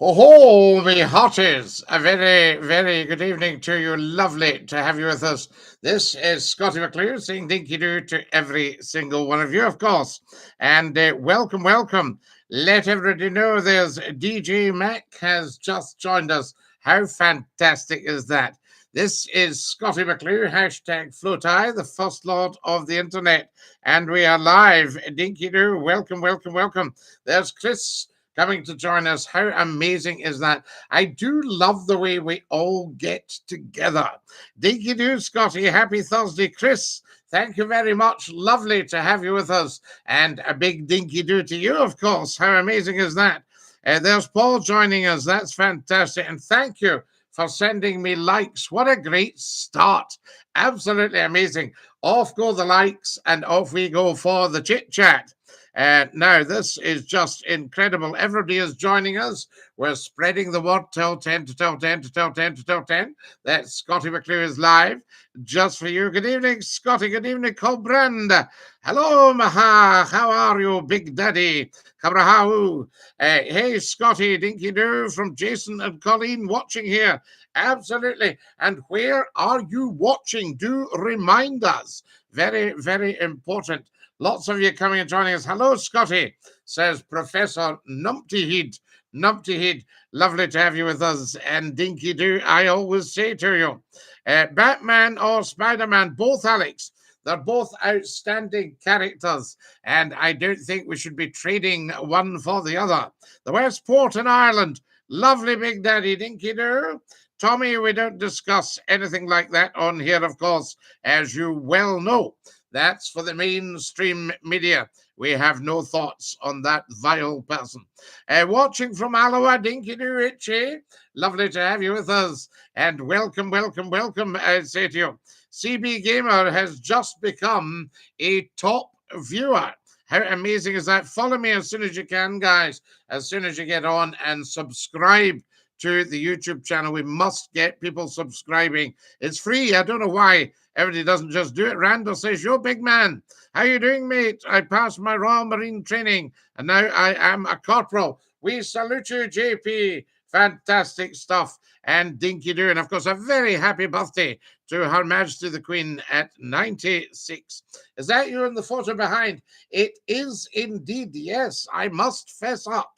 Oh, me hotties! A very, very good evening to you. Lovely to have you with us. This is Scottie McCLUE saying dinky-doo to every single one of you, of course. And welcome, welcome. Let everybody know there's DJ Mac has just joined us. How fantastic is that? This is Scottie McCLUE, hashtag FloatI, the first lord of the internet. And we are live. Dinky-doo, welcome, welcome, welcome. There's Chris coming to join us. How amazing is that? I do love the way we all get together. Dinky-doo, Scottie. Happy Thursday, Chris. Thank you very much. Lovely to have you with us. And a big dinky-doo to you, of course. How amazing is that? There's Paul joining us. That's fantastic. And thank you for sending me likes. What a great start. Absolutely amazing. Off go the likes and off we go for the chit-chat. Now, this is just incredible. Everybody is joining us. We're spreading the word. Tell 10 to tell 10 to tell 10 to tell 10. That Scottie McCLUE is live just for you. Good evening, Scottie. Good evening, Colbrand. Hello, Maha. How are you, Big Daddy? Kabrahau. Hey, Scottie, dinky-doo from Jason and Colleen watching here. Absolutely. And where are you watching? Do remind us. Very, very important. Lots of you coming and joining us. Hello, Scottie, says Professor Numptyhead. Numptyhead, lovely to have you with us. And dinky-doo, I always say to you, Batman or Spider-Man, both Alex, they're both outstanding characters, and I don't think we should be trading one for the other. The Westport in Ireland, lovely Big Daddy, dinky-doo. Tommy, we don't discuss anything like that on here, of course, as you well know. That's for the mainstream media. We have no thoughts on that vile person. Watching from Alloa, dinky-doo, Richie. Lovely to have you with us. And welcome, welcome, welcome, I say to you. CB Gamer has just become a top viewer. How amazing is that? Follow me as soon as you can, guys. As soon as you get on and subscribe to the YouTube channel. We must get people subscribing. It's free. I don't know why everybody doesn't just do it. Randall says, "Yo, big man, how you doing, mate? I passed my Royal Marine training, and now I am a corporal. We salute you, JP. Fantastic stuff." And dinky-doo, and of course, a very happy birthday to Her Majesty the Queen at 96. Is that you in the photo behind? It is indeed. Yes, I must fess up.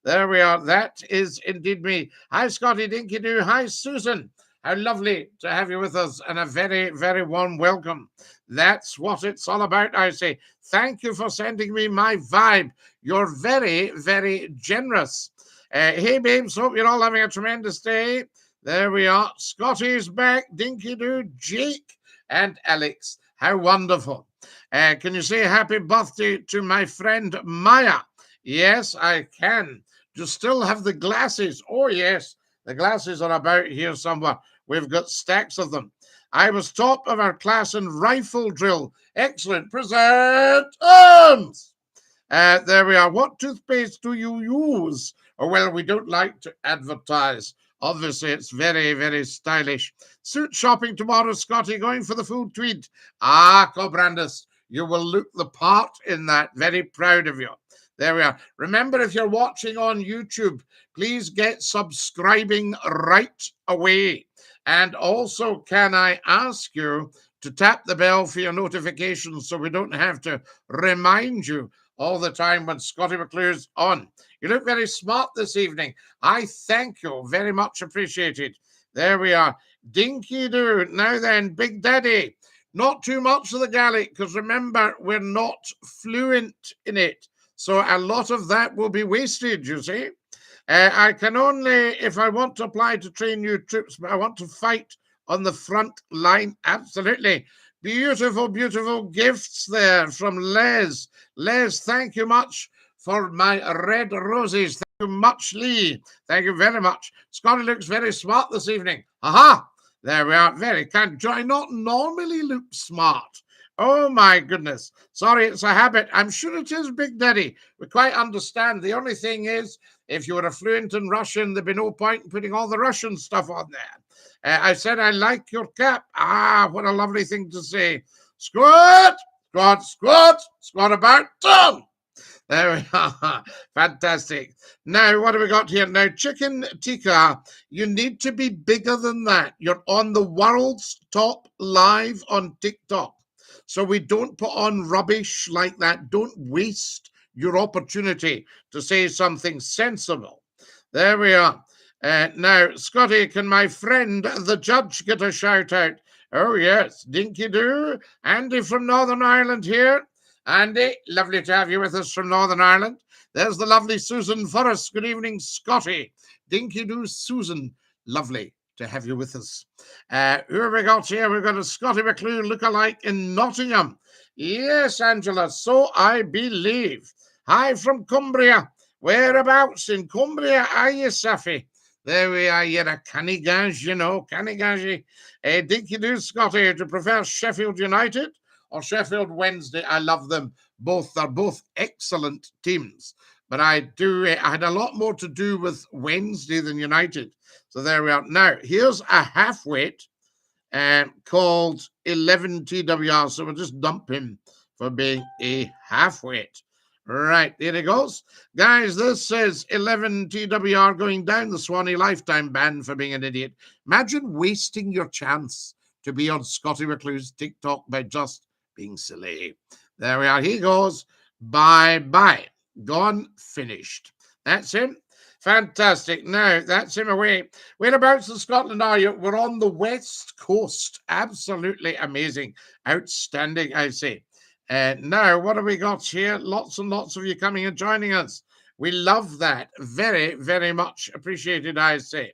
There we are. That is indeed me. Hi, Scottie, dinky-doo. Hi, Susan. How lovely to have you with us, and a very, very warm welcome. That's what it's all about, I say. Thank you for sending me my vibe. You're very, very generous. Hey, babes, hope you're all having a tremendous day. There we are. Scottie's back, dinky-doo, Jake, and Alex. How wonderful. Can you say happy birthday to my friend Maya? Yes, I can. Do you still have the glasses? Oh, yes. The glasses are about here somewhere. We've got stacks of them. I was top of our class in rifle drill. Excellent. Present arms. There we are. What toothpaste do you use? Oh, well, we don't like to advertise. Obviously, it's very, very stylish. Suit shopping tomorrow, Scottie, going for the full tweed. Ah, Cobrandus, you will look the part in that. Very proud of you. There we are. Remember, if you're watching on YouTube, please get subscribing right away. And also, can I ask you to tap the bell for your notifications so we don't have to remind you all the time when Scottie McCLUE's on. You look very smart this evening. I thank you. Very much appreciated. There we are. Dinky-doo. Now then, Big Daddy. Not too much of the Gaelic, because remember, we're not fluent in it. So a lot of that will be wasted, you see. I can only, if I want to apply to train new troops, but I want to fight on the front line. Absolutely. Beautiful, beautiful gifts there from Les. Les, thank you much for my red roses. Thank you much, Lee. Thank you very much. Scottie looks very smart this evening. Aha! There we are. Very kind. Do I not normally look smart? Oh, my goodness. Sorry, it's a habit. I'm sure it is, Big Daddy. We quite understand. The only thing is, if you were a fluent in Russian, there'd be no point in putting all the Russian stuff on there. I said, I like your cap. Ah, what a lovely thing to say. Squat, squat, squat, squat about tongue. There we are. Fantastic. Now, what have we got here? Now, chicken tikka, you need to be bigger than that. You're on the world's top live on TikTok. So we don't put on rubbish like that. Don't waste your opportunity to say something sensible. There we are. Now, Scotty, can my friend the judge get a shout out? Oh, yes. Dinky-Doo. Andy from Northern Ireland here. Andy, lovely to have you with us from Northern Ireland. There's the lovely Susan Forrest. Good evening, Scotty. Dinky-Doo Susan. Lovely to have you with us. Who have we got here? We've got a Scottie McClue lookalike in Nottingham. Yes, Angela, so I believe. Hi from Cumbria. Whereabouts in Cumbria are you, Safi? There we are. You're a Cannigage, you know, Cannigagy. Dinky-Doo Scotty, do you prefer Sheffield United or Sheffield Wednesday? I love them both. They're both excellent teams. But I had a lot more to do with Wednesday than United. So there we are. Now, here's a half-weight called 11 TWR. So we'll just dump him for being a half-weight. Right, there he goes. Guys, this says 11 TWR going down the Swanee lifetime ban for being an idiot. Imagine wasting your chance to be on Scottie McClue's TikTok by just being silly. There we are. He goes. Bye-bye. Gone, finished. That's him. Fantastic. Now, that's him away. Whereabouts in Scotland are you? We're on the west coast. Absolutely amazing. Outstanding, I say. Now, what have we got here? Lots and lots of you coming and joining us. We love that. Very, very much appreciated, I say.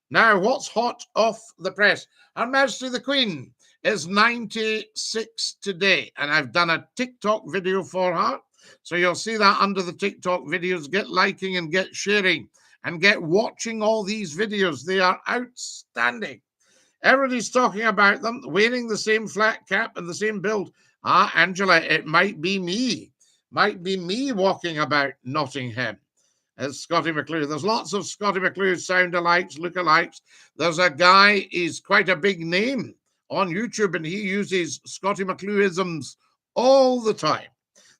Now, what's hot off the press? Her Majesty the Queen is 96 today, and I've done a TikTok video for her. So you'll see that under the TikTok videos. Get liking and get sharing and get watching all these videos. They are outstanding. Everybody's talking about them, wearing the same flat cap and the same build. Angela, it might be me. Might be me walking about Nottingham as Scottie McClue. There's lots of Scottie McClue sound-alikes, look-alikes. There's a guy, he's quite a big name on YouTube, and he uses Scottie McClue-isms all the time.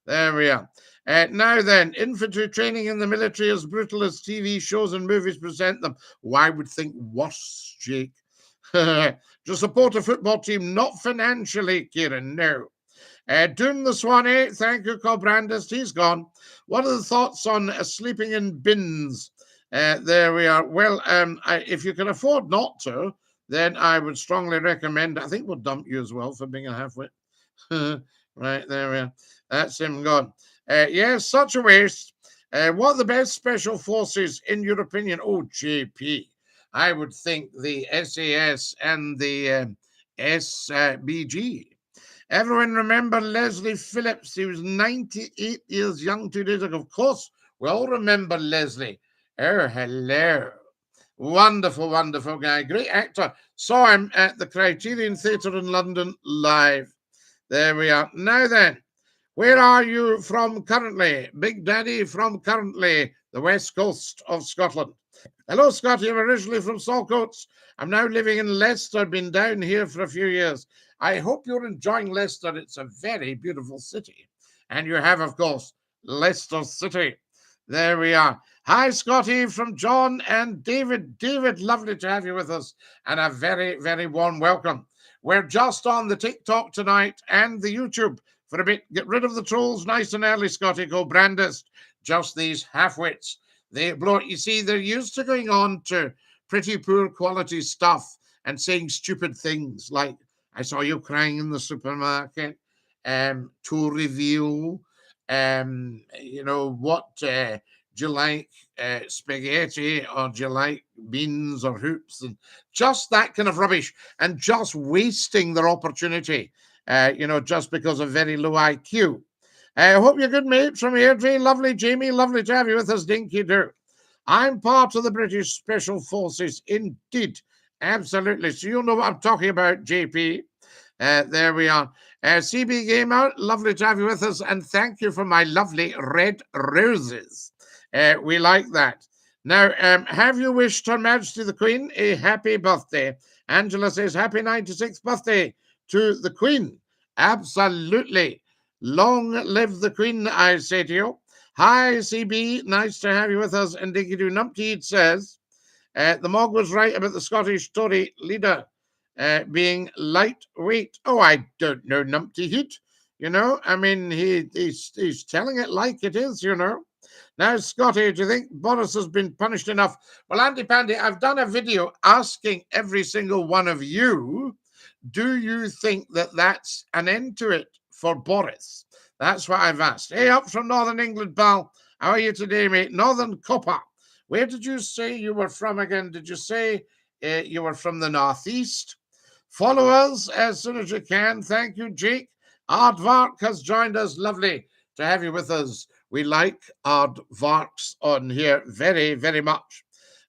There we are. Now then, infantry training in the military as brutal as TV shows and movies present them. Why would think worse, Jake? To support a football team, not financially, Kieran, no. Doom the Swanee, thank you, Colbrandis, he's gone. What are the thoughts on sleeping in bins? There we are. Well, if you can afford not to, then I would strongly recommend, I think we'll dump you as well for being a half-wit. Right, there we are. That's him gone. Yes, such a waste. What are the best special forces in your opinion? Oh, JP. I would think the SAS and the SBG. Everyone remember Leslie Phillips? He was 98 years young 2 days ago. Of course, we all remember Leslie. Oh, hello. Wonderful, wonderful guy. Great actor. Saw him at the Criterion Theatre in London live. There we are. Now then, where are you from currently? Big Daddy from currently the west coast of Scotland. Hello, Scotty. I'm originally from Saltcoats. I'm now living in Leicester. Been down here for a few years. I hope you're enjoying Leicester. It's a very beautiful city. And you have, of course, Leicester City. There we are. Hi, Scotty, from John and David. David, lovely to have you with us. And a very, very warm welcome. We're just on the TikTok tonight and the YouTube for a bit. Get rid of the trolls nice and early, Scotty. Go Brandist. Just these half-wits. They blow. You see, they're used to going on to pretty poor quality stuff and saying stupid things like, I saw you crying in the supermarket, to reveal, you know, what, do you like spaghetti or do you like beans or hoops? And just that kind of rubbish and just wasting their opportunity, you know, just because of very low IQ. I hope you're good mates from Airdrie. Lovely, Jamie. Lovely to have you with us, Dinky-Doo. I'm part of the British Special Forces. Indeed. Absolutely. So you know what I'm talking about, JP. There we are. CB Gamer, lovely to have you with us. And thank you for my lovely red roses. We like that. Now, have you wished Her Majesty the Queen a happy birthday? Angela says, happy 96th birthday to the Queen. Absolutely. Long live the Queen, I say to you. Hi, CB. Nice to have you with us. And Dinky-Doo Numpty says, the Mog was right about the Scottish Tory leader being lightweight. Oh, I don't know, Numpty Heat. You know, I mean, he's telling it like it is, you know. Now, Scotty, do you think Boris has been punished enough? Well, Andy Pandy, I've done a video asking every single one of you, do you think that that's an end to it for Boris? That's what I've asked. Hey, up from Northern England, pal. How are you today, mate? Northern Copper. Where did you say you were from again? Did you say you were from the Northeast? Follow us as soon as you can. Thank you, Jake. Aardvark has joined us. Lovely to have you with us. We like Aardvarks on here very, very much.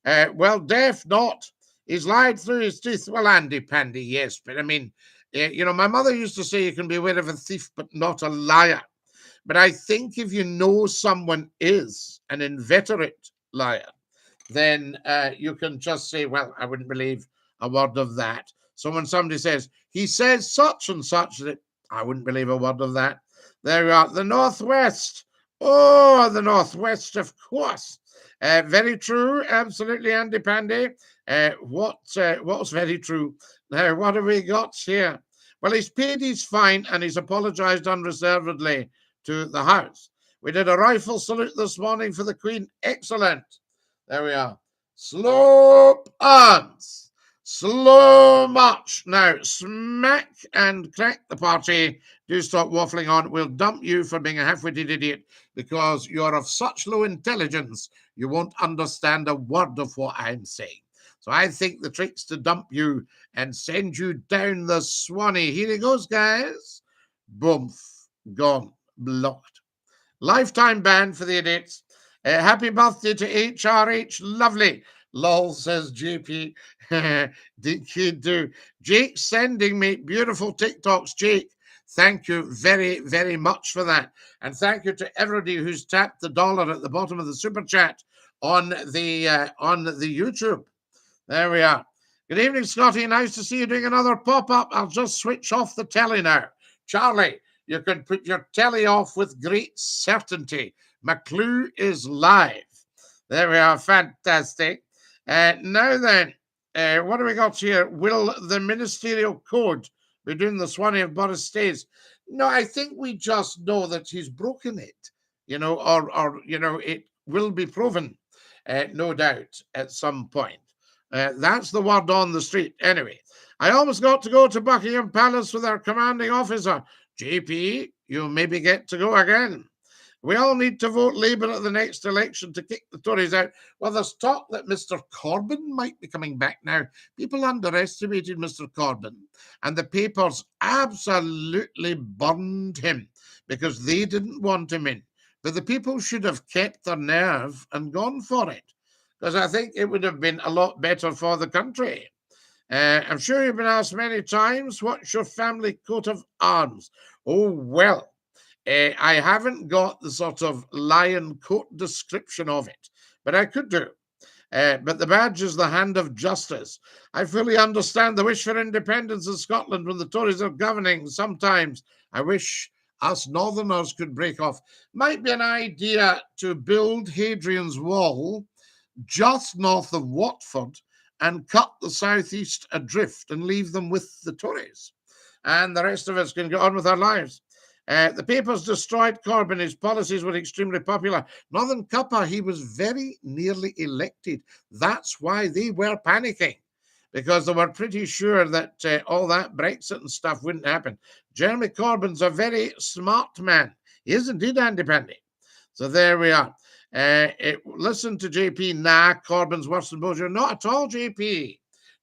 Well, deaf not. He's lied through his teeth. Well, Andy Pandy, yes. But I mean, you know, my mother used to say you can be aware of a thief, but not a liar. But I think if you know someone is an inveterate liar, then you can just say, well, I wouldn't believe a word of that. So when somebody says, he says such and such, that I wouldn't believe a word of that. There we are. The Northwest. Oh, the Northwest, of course. Very true. Absolutely, Andy Pandy. What's very true? Now, what have we got here? Well, he's paid his fine and he's apologized unreservedly to the House. We did a rifle salute this morning for the Queen. Excellent. There we are. Slope arms. Slow march. Now, smack and crack the party. Do stop waffling on. We'll dump you for being a half-witted idiot because you're of such low intelligence you won't understand a word of what I'm saying. So I think the trick's to dump you and send you down the Swanee. Here it goes, guys. Boom. Gone. Blocked. Lifetime ban for the idiots. Happy birthday to HRH. Lovely. Lol, says JP. Dinky-Doo. Jake sending me beautiful TikToks. Jake, thank you very, very much for that. And thank you to everybody who's tapped the dollar at the bottom of the super chat on the YouTube. There we are. Good evening, Scotty. Nice to see you doing another pop-up. I'll just switch off the telly now. Charlie, you can put your telly off with great certainty. McCLUE is live. There we are. Fantastic. Now then, what do we got here? Will the ministerial code be doing the Swanee if Boris stays? No, I think we just know that he's broken it, you know, or you know, it will be proven, no doubt, at some point. That's the word on the street. Anyway, I almost got to go to Buckingham Palace with our commanding officer. JP, you maybe get to go again. We all need to vote Labour at the next election to kick the Tories out. Well, there's talk that Mr. Corbyn might be coming back now. People underestimated Mr. Corbyn, and the papers absolutely burned him because they didn't want him in. But the people should have kept their nerve and gone for it, because I think it would have been a lot better for the country. I'm sure you've been asked many times, what's your family coat of arms? Oh, well. I haven't got the sort of lion coat description of it, but I could do. But the badge is the hand of justice. I fully understand the wish for independence in Scotland when the Tories are governing. Sometimes I wish us Northerners could break off. Might be an idea to build Hadrian's Wall just north of Watford and cut the southeast adrift and leave them with the Tories. And the rest of us can get on with our lives. The papers destroyed Corbyn. His policies were extremely popular. Northern Cuppa, he was very nearly elected. That's why they were panicking, because they were pretty sure that all that Brexit and stuff wouldn't happen. Jeremy Corbyn's a very smart man. He is indeed, Andy Pandy. So there we are. Listen to JP. Nah, Corbyn's worse than Bojo. Not at all, JP.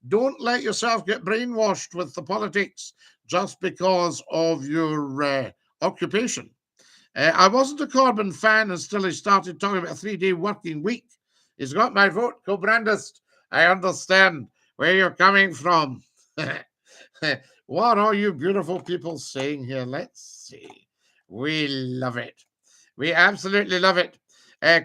Don't let yourself get brainwashed with the politics just because of your occupation. I wasn't a Corbyn fan until he started talking about a 3-day working week. He's got my vote, co-Brandist. I understand where you're coming from. What are you beautiful people saying here? Let's see. We love it. We absolutely love it.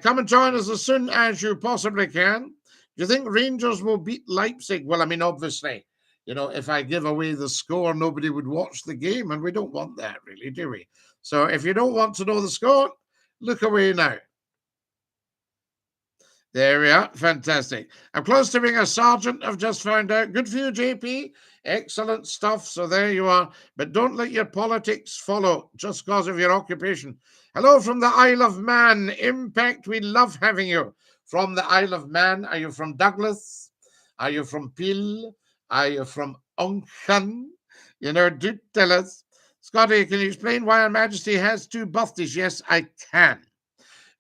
Come and join us as soon as you possibly can. Do you think Rangers will beat Leipzig? Well, I mean, obviously, you know, if I give away the score, nobody would watch the game, and we don't want that, really, do we? So if you don't want to know the score, look away now. There we are. Fantastic. I'm close to being a sergeant, I've just found out. Good for you, JP. Excellent stuff. So there you are. But don't let your politics follow just because of your occupation. Hello from the Isle of Man. Impact, we love having you. From the Isle of Man. Are you from Douglas? Are you from Peel? Are you from Onchan? You know, do tell us. Scotty, can you explain why Her Majesty has two birthdays? Yes, I can,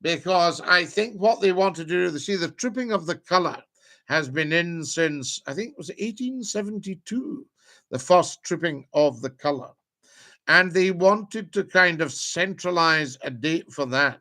because I think what they want to do, see, the tripping of the colour has been in since, I think it was 1872, the first tripping of the colour. And they wanted to kind of centralise a date for that.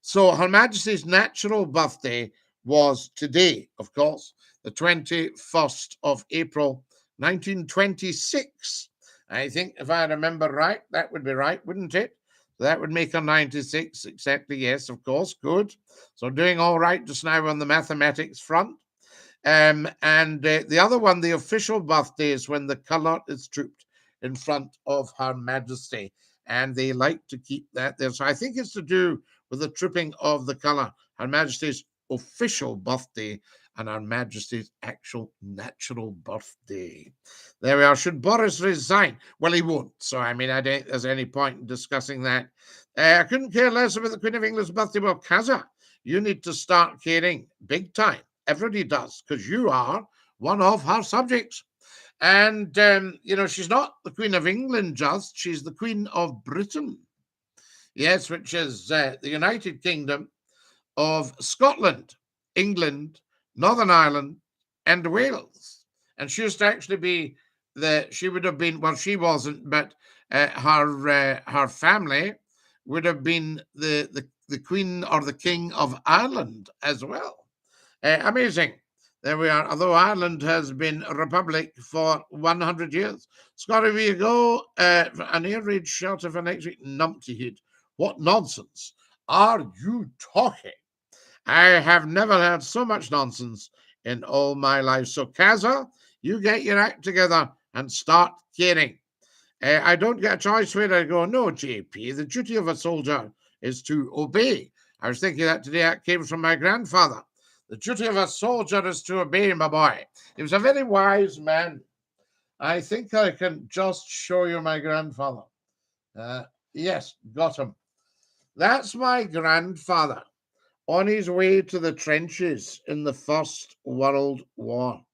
So Her Majesty's natural birthday was today, of course, the 21st of April, 1926. I think if I remember right, that would be right, wouldn't it? That would make her 96, exactly, yes, of course, good. So doing all right just now on the mathematics front. And the other one, the official birthday, is when the colour is trooped in front of Her Majesty. And they like to keep that there. So I think it's to do with the tripping of the colour. Her Majesty's official birthday and Her Majesty's actual natural birthday. There we are. Should Boris resign? Well, he won't. So, I mean, I don't think there's any point in discussing that. I couldn't care less about the Queen of England's birthday. Well, Kaza, you need to start caring big time. Everybody does, because you are one of her subjects. And, you know, she's not the Queen of England just, she's the Queen of Britain. Yes, which is the United Kingdom of Scotland, England, Northern Ireland, and Wales. And she used to actually be she would have been, well, she wasn't, but her family would have been the Queen or the King of Ireland as well. Amazing. There we are. Although Ireland has been a republic for 100 years. Scotty, we go an air raid shelter for next week. Numpty head. What nonsense are you talking? I have never heard so much nonsense in all my life. So, Kaza, you get your act together and start caring. I don't get a choice where I go. No, JP, the duty of a soldier is to obey. I was thinking that today. It came from my grandfather. The duty of a soldier is to obey, my boy. He was a very wise man. I think I can just show you my grandfather. Yes, got him. That's my grandfather on his way to the trenches in the First World War.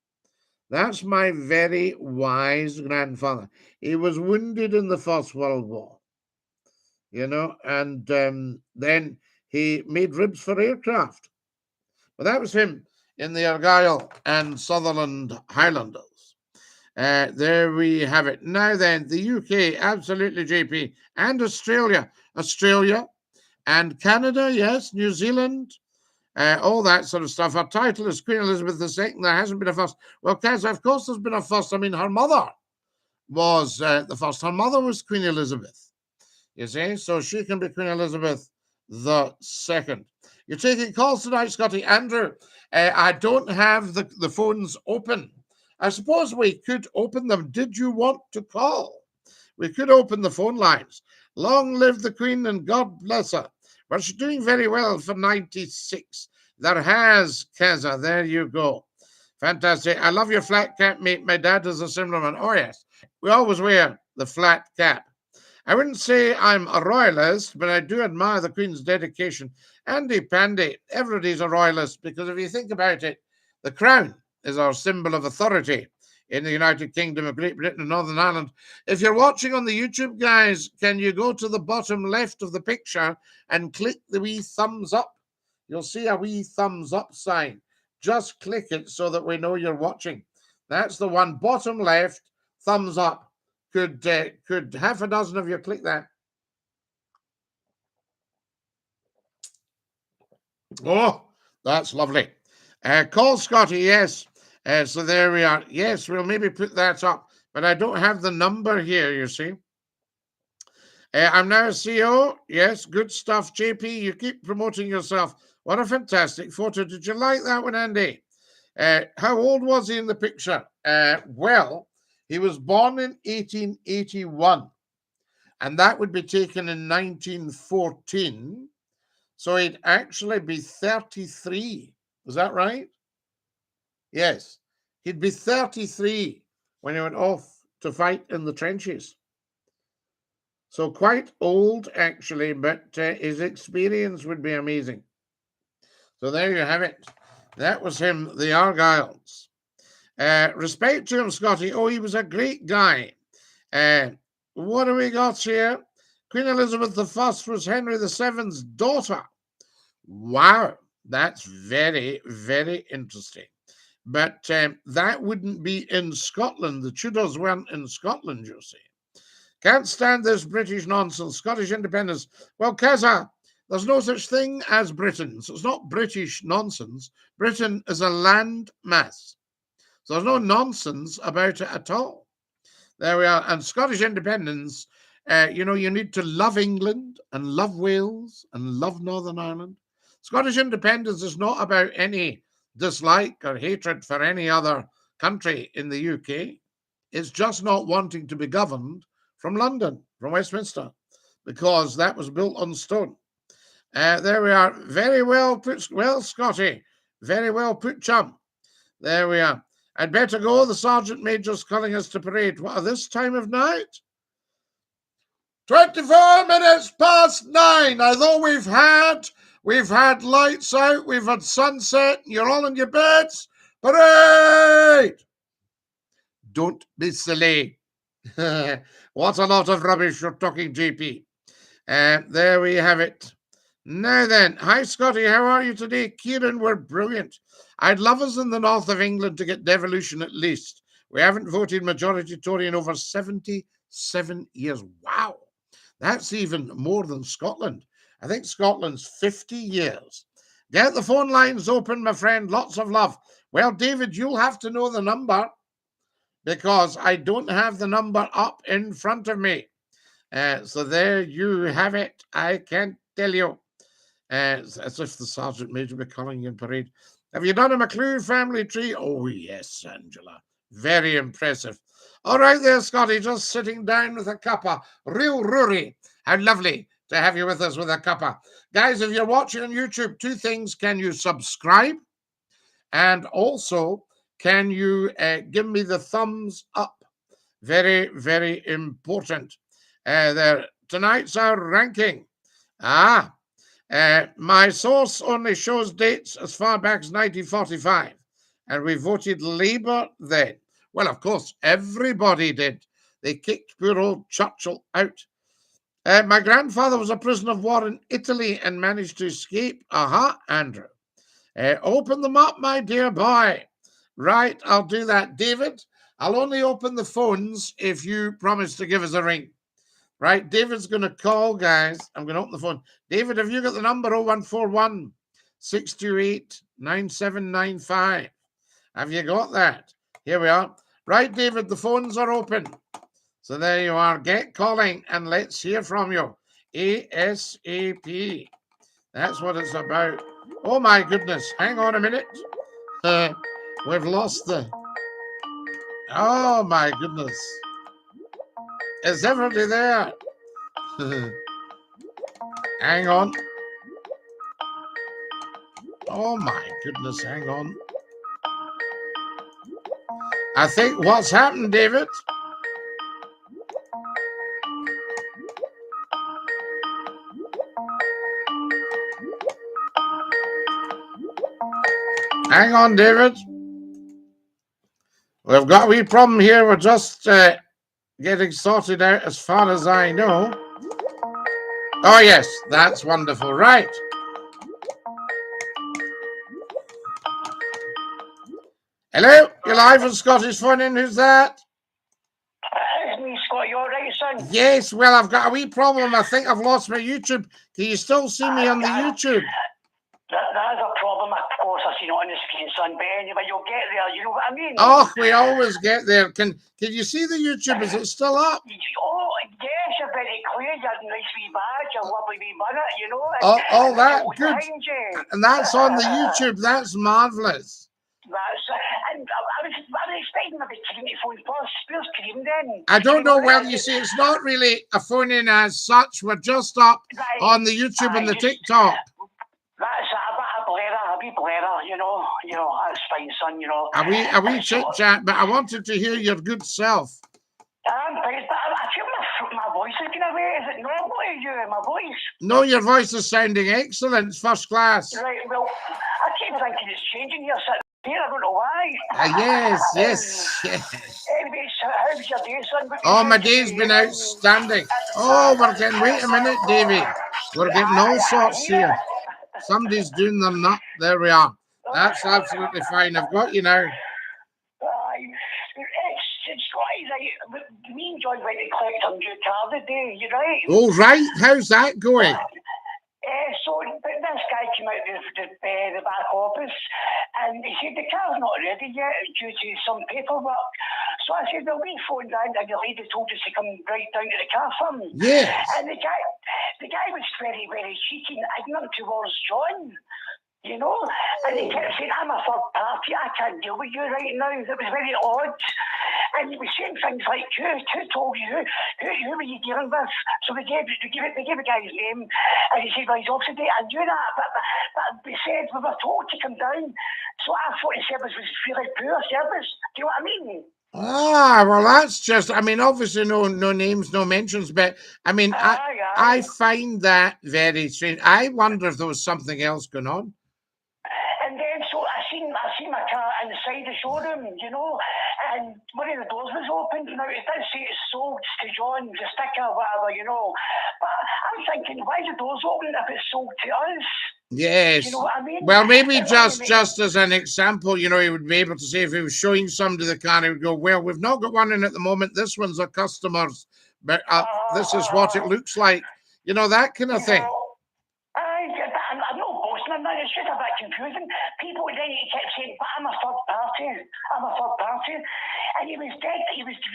That's my very wise grandfather. He was wounded in the First World War, you know, and then he made ribs for aircraft. But that was him in the Argyll and Sutherland Highlanders. There we have it. Now then, the UK, absolutely, JP, and Australia. Australia and Canada, yes, New Zealand, all that sort of stuff. Her title is Queen Elizabeth II. There hasn't been a first. Well, Kaz, of course there's been a first. I mean, her mother was the first. Her mother was Queen Elizabeth, you see, so she can be Queen Elizabeth II. You're taking calls tonight, Scotty. Andrew, I don't have the phones open. I suppose we could open them. Did you want to call? We could open the phone lines. Long live the Queen and God bless her. Well, she's doing very well for 96. There has, Kaza. There you go. Fantastic. I love your flat cap, mate. My dad is a similar one. Oh, yes. We always wear the flat cap. I wouldn't say I'm a royalist, but I do admire the Queen's dedication. Andy Pandy, everybody's a royalist, because if you think about it, the crown is our symbol of authority in the United Kingdom of Great Britain and Northern Ireland. If you're watching on the YouTube, guys, can you go to the bottom left of the picture and click the wee thumbs up? You'll see a wee thumbs up sign. Just click it so that we know you're watching. That's the one, bottom left, thumbs up. Could half a dozen of you click that? Oh, that's lovely. Call Scotty, yes. So there we are. Yes, we'll maybe put that up, but I don't have the number here, you see. I'm now a CEO. Yes, good stuff, JP. You keep promoting yourself. What a fantastic photo. Did you like that one, Andy? How old was he in the picture? Well, he was born in 1881, and that would be taken in 1914. So he'd actually be 33 Is that right? Yes. He'd be 33 when he went off to fight in the trenches. So quite old, actually, but his experience would be amazing. So there you have it. That was him, the Argylls. Respect to him, Scotty. Oh, he was a great guy. What do we got here? Queen Elizabeth I was Henry VII's daughter. Wow, that's very, very interesting. But that wouldn't be in Scotland. The Tudors weren't in Scotland, you see. Can't stand this British nonsense. Scottish independence. Well, Keza, there's no such thing as Britain. So it's not British nonsense. Britain is a land mass. So there's no nonsense about it at all. There we are. And Scottish independence, you need to love England and love Wales and love Northern Ireland. Scottish independence is not about any dislike or hatred for any other country in the UK. It's just not wanting to be governed from London, from Westminster, because that was built on stone. There we are. Very well put. Well, Scotty. Very well put, chum. There we are. I'd better go. The Sergeant Major's calling us to parade. What, at this time of night? 24 minutes past 9. Although we've had lights out, we've had sunset, you're all in your beds. Parade! Don't be silly. What a lot of rubbish you're talking, JP. There we have it. Now then, hi Scotty, how are you today? Kieran, we're brilliant. I'd love us in the north of England to get devolution at least. We haven't voted majority Tory in over 77 years. Wow, that's even more than Scotland. I think Scotland's 50 years. Get the phone lines open, my friend. Lots of love. Well, David, you'll have to know the number because I don't have the number up in front of me. So there you have it. I can't tell you. As if the Sergeant Major be calling you in parade. Have you done a McCLUE family tree? Oh, yes, Angela. Very impressive. All right there, Scotty, just sitting down with a cuppa. Real Rory. How lovely to have you with us with a cuppa. Guys, if you're watching on YouTube, two things. Can you subscribe? And also, can you give me the thumbs up? Very, very important. There. Tonight's our ranking. My source only shows dates as far back as 1945, and we voted Labour then. Well, of course, everybody did. They kicked poor old Churchill out. My grandfather was a prisoner of war in Italy and managed to escape. Andrew. Open them up, my dear boy. Right, I'll do that. David, I'll only open the phones if you promise to give us a ring. Right, David's going to call, guys. I'm going to open the phone. David, have you got the number 0141 628 9795? Have you got that? Here we are. Right, David, the phones are open. So there you are. Get calling and let's hear from you. ASAP. That's what it's about. Oh, my goodness. Hang on a minute. We've lost the... Oh, my goodness. Is everybody there? Hang on. Oh my goodness, hang on. I think what's happened, David? Hang on, David. We've got a wee problem here. We're just... getting sorted out as far as I know. Oh, yes, that's wonderful. Right. Hello, you're live on Scottish Phone In. Who's that? It's me, Scott. You all right, son? Yes, well, I've got a wee problem. I think I've lost my YouTube. Can you still see me on the YouTube? That is a problem, of course. I see it on the screen, son. But anyway, you'll get there. You know what I mean? Oh, we always get there. Can you see the YouTube? Is it still up? Oh, yes, you're very clear. You're a nice wee badge, a lovely wee bonnet, you know. Oh, that good. And that's on the YouTube. That's marvellous. And I was expecting maybe cream to phone plus. Where's cream then? I don't know. Well, you see, it's not really a phone in as such. We're just up on the YouTube and the TikTok. That's a bit of blather, a wee blather, you know, that's fine, son, you know. A wee chit chat, but I wanted to hear your good self. I'm fine, but I feel my voice is going away. Is it normal to you, my voice? No, your voice is sounding excellent. It's first class. Right, well, I keep thinking it's changing here, sitting here. I don't know why. Yes. Anyway, so how's your day, son? Oh, my day's been outstanding. Oh, we're getting, wait a minute, Davy. We're getting all sorts here. Somebody's doing their nut. There we are. That's absolutely fine. I've got you now. It's Scotty, right? Me and John went to collect a new car today, you right? Oh, right. How's that going? So this guy came out of the back office and he said the car's not ready yet due to some paperwork. So I said, well, we phoned down and the lady told us to come right down to the car firm. Yes. And the guy was very, very cheeky and ignorant towards John. You know, and he kept saying, I'm a third party, I can't deal with you right now. It was very odd. And he was saying things like, who told you? Who were you dealing with? So we gave the guy's name, and he said, well, he's off today. I knew that, but we said we were told to come down. So I thought the service was really poor service. Do you know what I mean? Ah, well, that's just, I mean, obviously no names, no mentions, but I mean, I find that very strange. I wonder if there was something else going on. And then, so I seen my car inside the showroom, you know, and one of the doors was open. Now, it did say it's sold to John, the sticker, whatever, you know. But I'm thinking, why is the doors open if it's sold to us? Yes. You know what I mean? Well, maybe just as an example, you know, he would be able to say if he was showing somebody the car, he would go, well, we've not got one in at the moment. This one's a customer's, but this is what it looks like. You know, that kind of thing. I'm not boasting on that. It's just a bit confusing. People then kept saying, but I'm a third party. And he was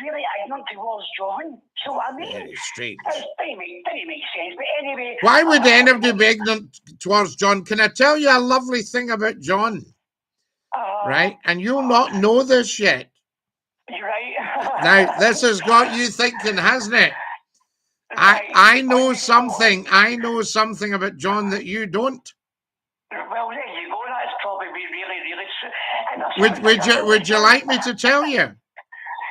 really ignorant towards John. So I mean, very strange. It didn't make sense. But anyway. Why would anybody be ignorant towards John? Can I tell you a lovely thing about John? Right? And you'll not know this yet. You're right. Now, this has got you thinking, hasn't it? I know something. I know something about John that you don't. Well, there you go. That's probably really true. Would you like me to tell you?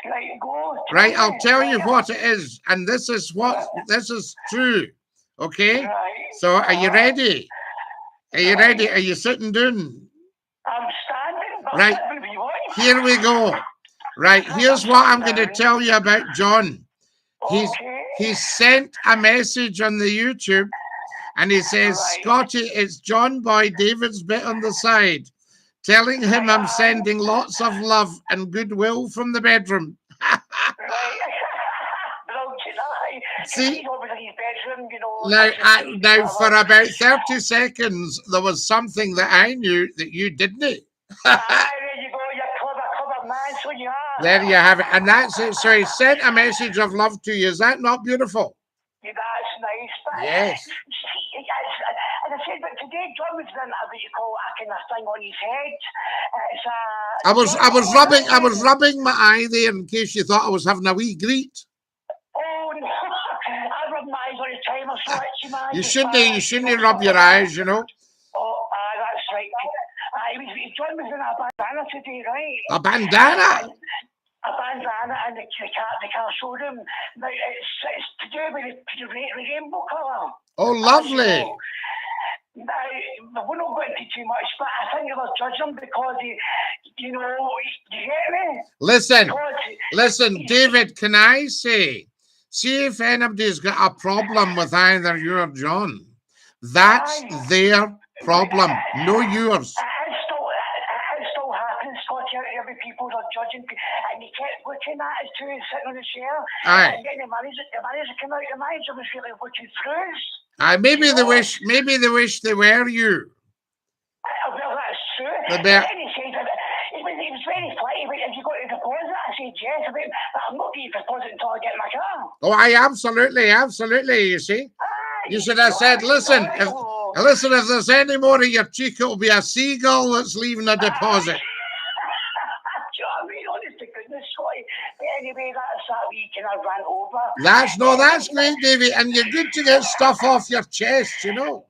Right, go. Right, I'll tell you what it is, and this is true. Okay. Right. So, are you ready? Are you ready? Are you sitting down? I'm standing. Right. Here we go. Right. Here's what I'm going to tell you about John. He sent a message on the YouTube and he says, Scotty, it's John Boy David's bit on the side, telling him I'm sending lots of love and goodwill from the bedroom. See, now for about 30 seconds, there was something that I knew that you didn't. There you go, you're clever man, so you are. There you have it. And that's it. So he sent a message of love to you. Is that not beautiful? Yeah, that's nice. But yes. And I said, but today John was in what you call a kind of thing on his head. I was rubbing my eye there in case you thought I was having a wee greet. Oh no, I rub my eyes all the time. I'm so itchy, man. You shouldn't rub your eyes, you know. Oh, that's right. John was in a bandana today, right? A bandana? A bandana in the car showroom. Now, it's to do with the rainbow colour. Oh, lovely. Now, we won't go into too much, but I think they'll judge him because you get me? Listen, David, can I say, see if anybody's got a problem with either you or John. That's their problem, no yours. It still happens, Scotty, out there with people are judging, and you kept looking at us too, sitting on the chair, and then the manager came out, the manager was really looking through us. Maybe they wish they were you. Well, that's true. He was very flighty. Have you got a deposit? I said yes, but I'm not getting a deposit until I get my car. Oh, I absolutely. You see, you should have said, listen, if there's any more of your cheek, it'll be a seagull that's leaving a deposit. Honest to goodness, Scotty. But anyway, that's that week and I ran over. That's great, Davey, and you're good to get stuff off your chest, you know.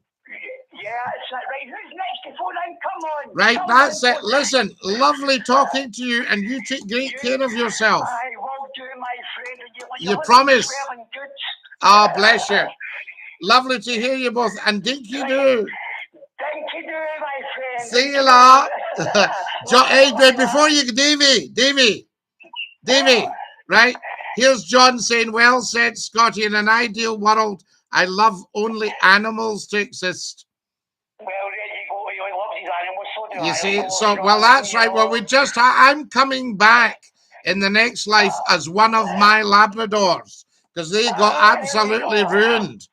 Yeah, that's it. Right, who's next to phone in? Come on. Right, Come that's on, it. Listen, lovely talking to you, and you take great care of yourself. I will do, my friend. You promise? Swearing good. Oh, bless you. Lovely to hear you both. And Dinky-Doo. Dinky-Doo, my friend. See you lot. Hey, before you, Davy, right? Here's John saying, well said, Scotty, in an ideal world, I love only animals to exist. Well, there you go. He loves his animals, so do I. You see, so, well, that's right. Well, I'm coming back in the next life as one of my Labradors, because they got absolutely ruined.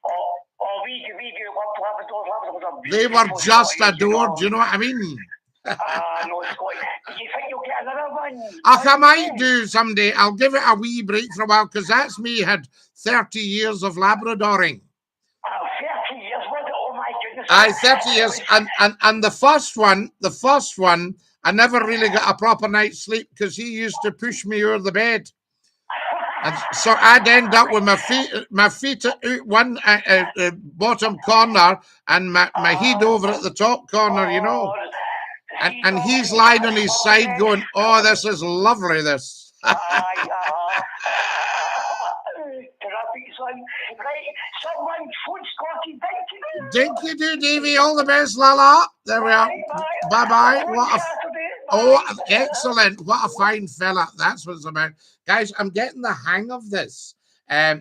They were just adored, you know what I mean? No, Scotty. Do you think you'll get another one? I might do someday. I'll give it a wee break for a while, because that's me had 30 years of Labradoring. 30 years, was it? Oh my goodness. Aye, 30 years. And the first one, I never really got a proper night's sleep because he used to push me over the bed. And so I'd end up with my feet at one bottom corner and my head over at the top corner, you know. And he's lying on his side going, oh, this is lovely, this. Someone phone Scotty. Dinky-Doo, Davy, all the best, Lala. There we are. Bye-bye. Oh, excellent. What a fine fella. That's what it's about. Guys, I'm getting the hang of this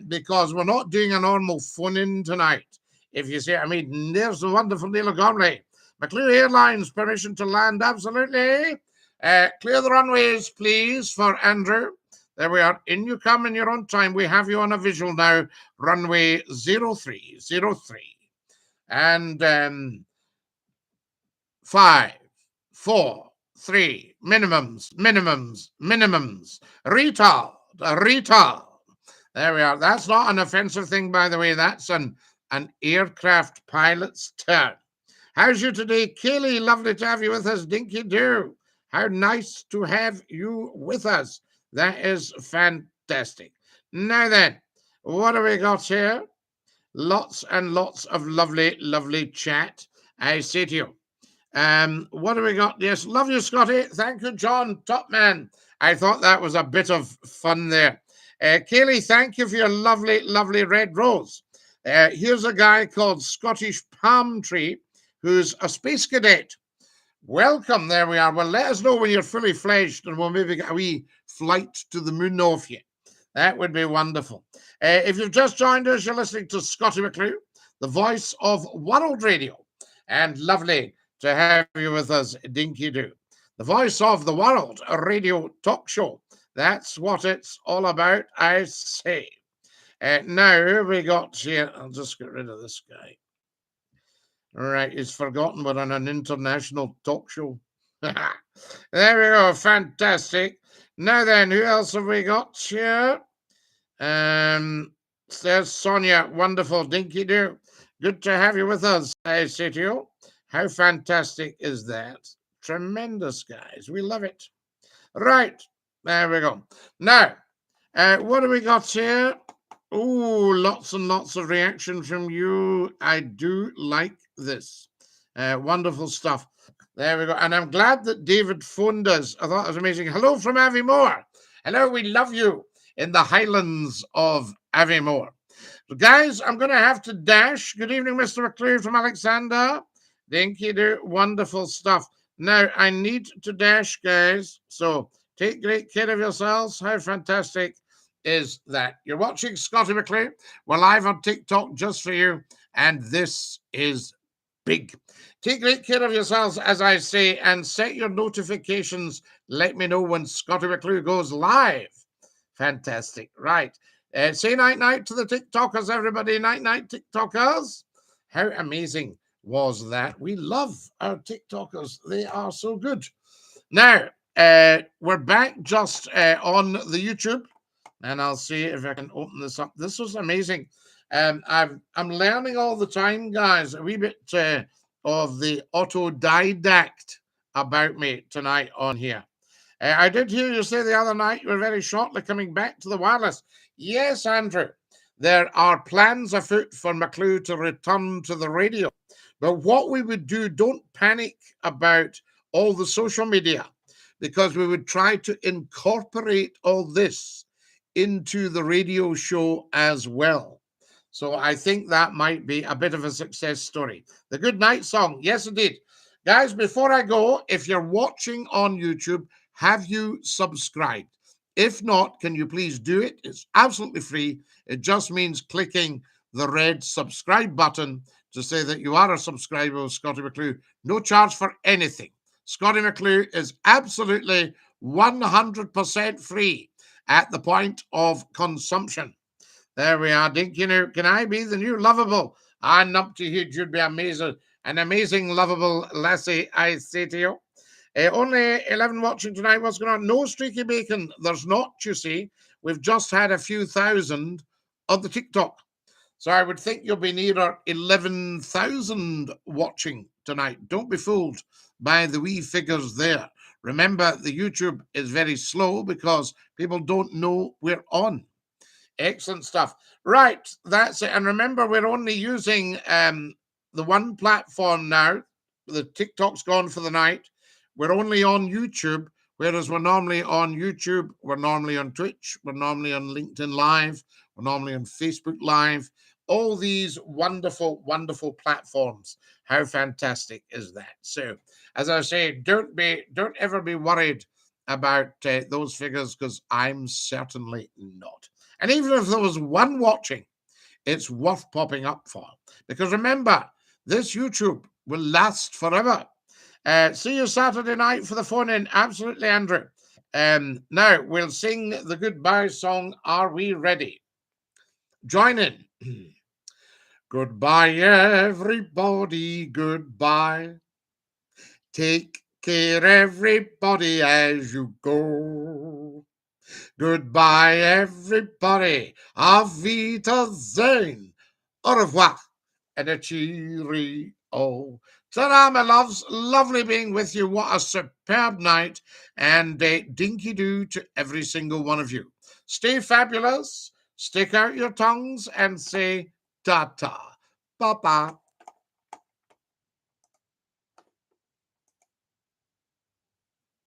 because we're not doing a normal phone-in tonight. If you see what I mean, there's the wonderful Neil Gormley. McCLUE Airlines, permission to land, absolutely. Clear the runways, please, for Andrew. There we are. In you come in your own time. We have you on a visual now. Runway 0303. And 5, 4, 3. Minimums. Retard. There we are. That's not an offensive thing, by the way. That's an aircraft pilot's term. How's you today, Kaylee? Lovely to have you with us. Dinky-Doo. How nice to have you with us. That is fantastic. Now then, what do we got here? Lots and lots of lovely, lovely chat. I say to you. What do we got? Yes, love you, Scotty. Thank you, John. Top man. I thought that was a bit of fun there. Kaylee, thank you for your lovely, lovely red rose. Here's a guy called Scottish Palm Tree, who's a space cadet. Welcome. There we are. Well, let us know when you're fully fledged and we'll maybe get a wee flight to the moon off you. That would be wonderful. If you've just joined us, you're listening to Scotty McClue, the voice of World Radio. And lovely to have you with us, Dinky-Doo. The voice of the World, a radio talk show. That's what it's all about, I say. Now we got here. I'll just get rid of this guy. All right, he's forgotten we're on an international talk show. There we go, fantastic. Now then, who else have we got here? There's Sonia, wonderful. Dinky-Doo, good to have you with us, I say to you. How fantastic is that? Tremendous, guys. We love it. Right, there we go. Now, what do we got here? Oh, lots and lots of reaction from you. I do like this. Wonderful stuff. There we go. And I'm glad that David phoned us. I thought it was amazing. Hello from Aviemore. Hello, we love you in the Highlands of Aviemore. So guys, I'm going to have to dash. Good evening, Mr. McClure from Alexander. Dinky-Doo, wonderful stuff. Now, I need to dash, guys. So take great care of yourselves. How fantastic is that? You're watching Scotty McClue. We're live on TikTok just for you. And this is big. Take great care of yourselves, as I say, and set your notifications. Let me know when Scotty McClue goes live. Fantastic. Right. Say night-night to the TikTokers, everybody. Night-night, TikTokers. How amazing was that? We love our TikTokers. They are so good. Now, we're back just on the YouTube, and I'll see if I can open this up. This was amazing. I'm learning all the time, guys, a wee bit of the autodidact about me tonight on here. I did hear you say the other night you were very shortly coming back to the wireless. Yes, Andrew, there are plans afoot for McClue to return to the radio. But what we would do, don't panic about all the social media, because we would try to incorporate all this into the radio show as well. So I think that might be a bit of a success story. The good night song. Yes, indeed. Guys, before I go, if you're watching on YouTube, have you subscribed? If not, can you please do it? It's absolutely free. It just means clicking the red subscribe button to say that you are a subscriber of Scottie McClue. No charge for anything. Scottie McClue is absolutely 100% free at the point of consumption. There we are. Dinky-Doo, can I be the new lovable? And up to you, you'd be amazing. An amazing, lovable lassie, I say to you. Only 11 watching tonight. What's going on? No streaky bacon. There's not, you see. We've just had a few thousand on the TikTok. So I would think you'll be nearer 11,000 watching tonight. Don't be fooled by the wee figures there. Remember, the YouTube is very slow because people don't know we're on. Excellent stuff. Right, that's it. And remember, we're only using the one platform now. The TikTok's gone for the night. We're only on YouTube, whereas we're normally on YouTube, we're normally on Twitch, we're normally on LinkedIn Live, we're normally on Facebook Live. All these wonderful, wonderful platforms. How fantastic is that? So, as I say, don't ever be worried about those figures, because I'm certainly not. And even if there was one watching, it's worth popping up for. Because remember, this YouTube will last forever. See you Saturday night for the phone in. Absolutely, Andrew. Now, we'll sing the goodbye song. Are we ready? Join in. Goodbye, everybody. Goodbye. Take care, everybody, as you go. Goodbye, everybody. Auf Wiedersehen. Au revoir. And a cheerio. Ta-da, my loves. Lovely being with you. What a superb night. And dinky-doo to every single one of you. Stay fabulous. Stick out your tongues and say ta-ta. Bye-bye.